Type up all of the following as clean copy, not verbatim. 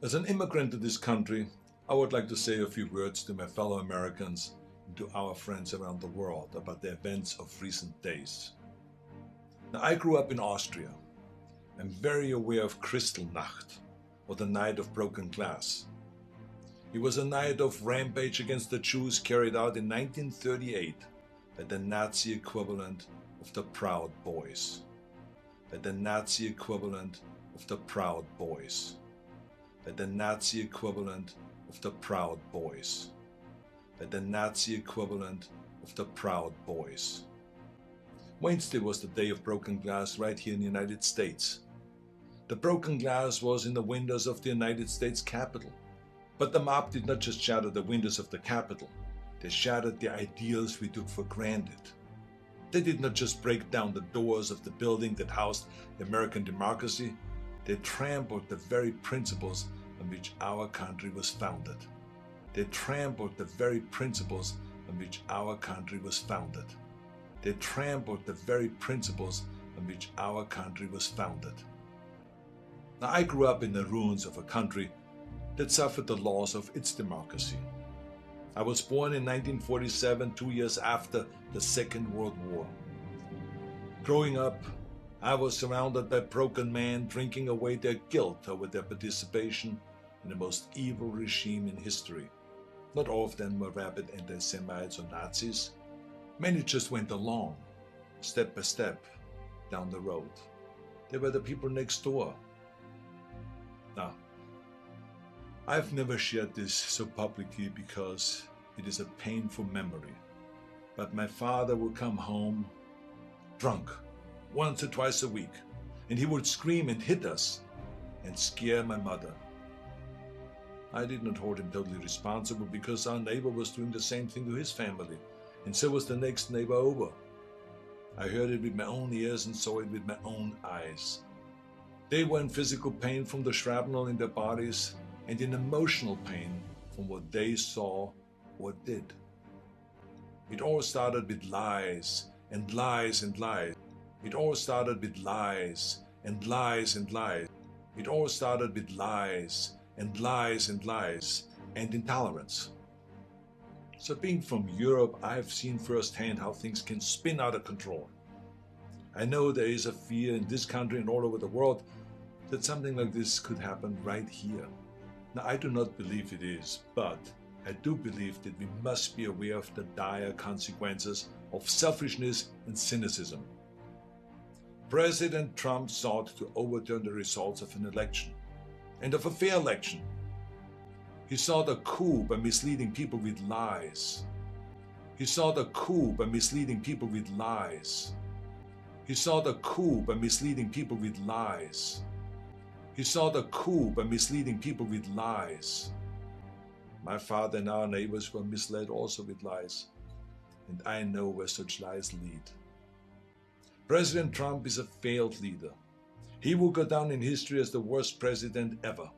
As an immigrant to this country, I would like to say a few words to my fellow Americans and to our friends around the world about the events of recent days. Now, I grew up in Austria. I'm very aware of Kristallnacht, or the Night of Broken Glass. It was a night of rampage against the Jews carried out in 1938 by the Nazi equivalent of the Proud Boys. By the Nazi equivalent of the Proud Boys. By the Nazi equivalent of the Proud Boys. By the Nazi equivalent of the Proud Boys. Wednesday was the day of broken glass right here in the United States. The broken glass was in the windows of the United States Capitol. But the mob did not just shatter the windows of the Capitol, they shattered the ideals we took for granted. They did not just break down the doors of the building that housed the American democracy, they trampled the very principles on which our country was founded. They trampled the very principles on which our country was founded. They trampled the very principles on which our country was founded. Now, I grew up in the ruins of a country that suffered the loss of its democracy. I was born in 1947, 2 years after the Second World War. Growing up, I was surrounded by broken men drinking away their guilt over their participation in the most evil regime in history. Not all of them were rabid anti-Semites or Nazis. Many just went along, step by step, down the road. They were the people next door. Now, I've never shared this so publicly because it is a painful memory. But my father would come home drunk once or twice a week, and he would scream and hit us and scare my mother. I did not hold him totally responsible because our neighbor was doing the same thing to his family, and so was the next neighbor over. I heard it with my own ears and saw it with my own eyes. They were in physical pain from the shrapnel in their bodies and in emotional pain from what they saw or did. It all started with lies and lies and lies. It all started with lies and lies and lies. It all started with lies and lies and lies and intolerance. So being from Europe, I've seen firsthand how things can spin out of control. I know there is a fear in this country and all over the world that something like this could happen right here. Now, I do not believe it is, but I do believe that we must be aware of the dire consequences of selfishness and cynicism. President Trump sought to overturn the results of an election, and of a fair election. He sought a coup by misleading people with lies. He sought a coup by misleading people with lies. He sought a coup by misleading people with lies. He sought a coup by misleading people with lies. My father and our neighbors were misled also with lies, and I know where such lies lead. President Trump is a failed leader. He will go down in history as the worst president ever.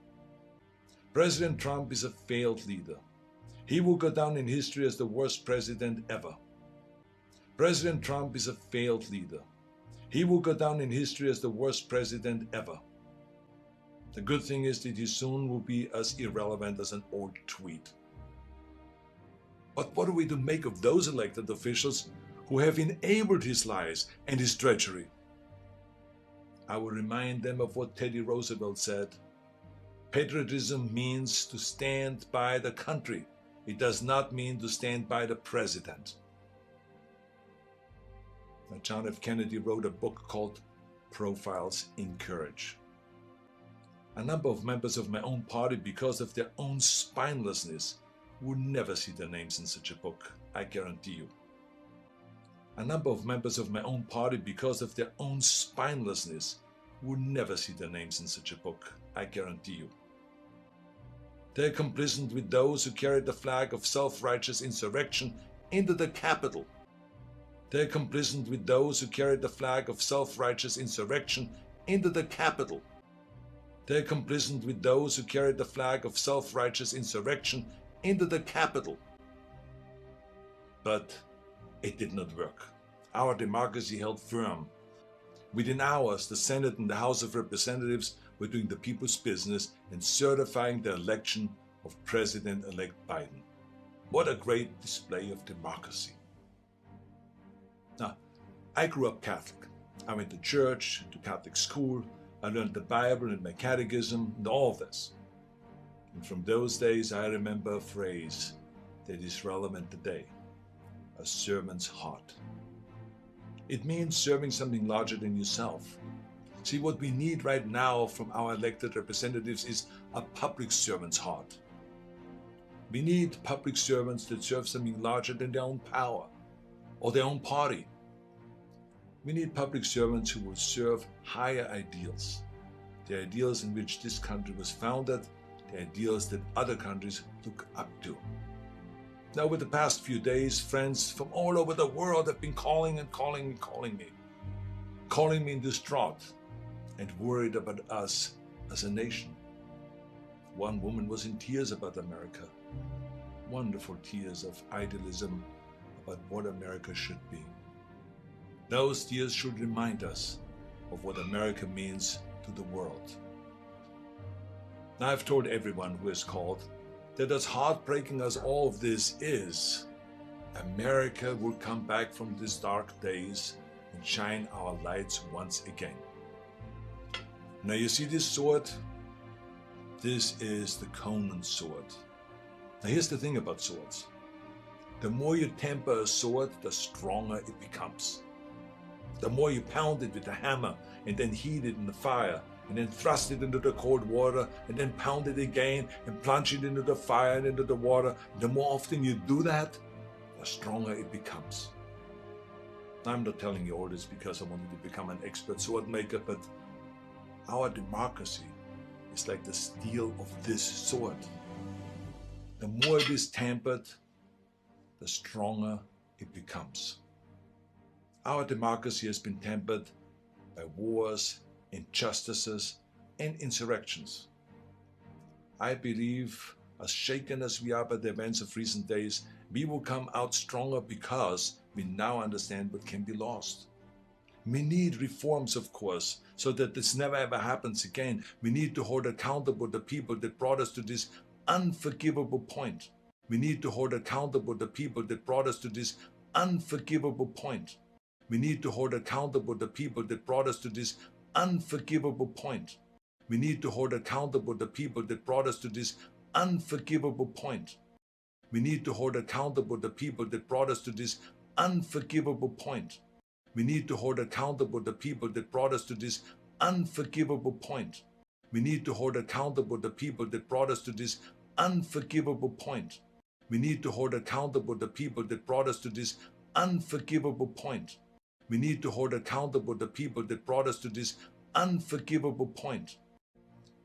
President Trump is a failed leader. He will go down in history as the worst president ever. President Trump is a failed leader. He will go down in history as the worst president ever. The good thing is that he soon will be as irrelevant as an old tweet. But what are we to make of those elected officials who have enabled his lies and his treachery? I will remind them of what Teddy Roosevelt said. Patriotism means to stand by the country. It does not mean to stand by the president. Now, John F. Kennedy wrote a book called Profiles in Courage. A number of members of my own party, because of their own spinelessness, would never see their names in such a book, I guarantee you. A number of members of my own party, because of their own spinelessness, would never see their names in such a book, I guarantee you. They are complicit with those who carried the flag of self-righteous insurrection into the Capitol. They are complicit with those who carried the flag of self-righteous insurrection into the Capitol. They are complicit with those who carried the flag of self-righteous insurrection into the Capitol. But it did not work. Our democracy held firm. Within hours, the Senate and the House of Representatives were doing the people's business in certifying the election of President-elect Biden. What a great display of democracy. Now, I grew up Catholic. I went to church, to Catholic school. I learned the Bible and my catechism and all of this. And from those days, I remember a phrase that is relevant today: a servant's heart. It means serving something larger than yourself. See, what we need right now from our elected representatives is a public servant's heart. We need public servants that serve something larger than their own power or their own party. We need public servants who will serve higher ideals, the ideals in which this country was founded, the ideals that other countries look up to. Now, over the past few days, friends from all over the world have been calling me distraught and worried about us as a nation. One woman was in tears about America, wonderful tears of idealism about what America should be. Those tears should remind us of what America means to the world. Now, I've told everyone who has called that as heartbreaking as all of this is, America will come back from these dark days and shine our lights once again. Now you see this sword? This is the Conan sword. Now here's the thing about swords. The more you temper a sword, the stronger it becomes. The more you pound it with a hammer and then heat it in the fire and then thrust it into the cold water and then pound it again and plunge it into the fire and into the water, the more often you do that, the stronger it becomes. I'm not telling you all this because I wanted to become an expert sword maker, but our democracy is like the steel of this sword. The more it is tempered, the stronger it becomes. Our democracy has been tempered by wars, injustices, and insurrections. I believe, as shaken as we are by the events of recent days, we will come out stronger because we now understand what can be lost. We need reforms, of course, so that this never ever happens again. We need to hold accountable the people that brought us to this unforgivable point. We need to hold accountable the people that brought us to this unforgivable point. We need to hold accountable the people that brought us to this unforgivable point. We need to hold accountable the people that brought us to this unforgivable point. We need to hold accountable the people that brought us to this unforgivable point. We need to hold accountable the people that brought us to this unforgivable point. We need to hold accountable the people that brought us to this unforgivable point. We need to hold accountable the people that brought us to this unforgivable point. We need to hold accountable the people that brought us to this unforgivable point.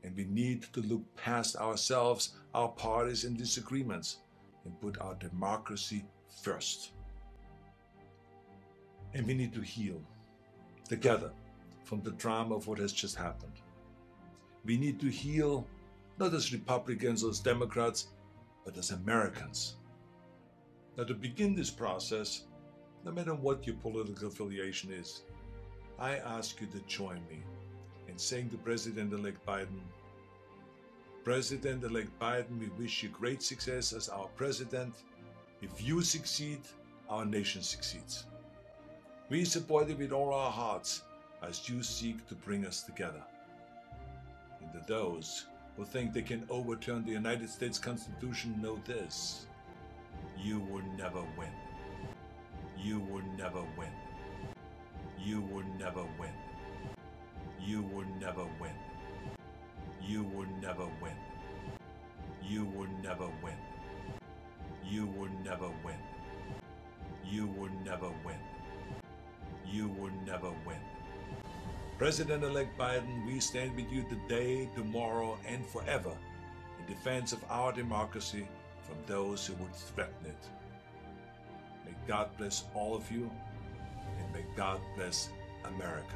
And we need to look past ourselves, our parties and disagreements, and put our democracy first. And we need to heal together from the drama of what has just happened. We need to heal not as Republicans or as Democrats, but as Americans. Now, to begin this process, no matter what your political affiliation is, I ask you to join me in saying to President-elect Biden, President-elect Biden, we wish you great success as our president. If you succeed, our nation succeeds. We support you with all our hearts as you seek to bring us together. And to those who think they can overturn the United States Constitution, know this: you will never win. You will never win. You will never win. You will never win. You will never win. You will never win. You will never win. You will never win. You will never win. President-elect Biden, we stand with you today, tomorrow, and forever in defense of our democracy from those who would threaten it. May God bless all of you, and may God bless America.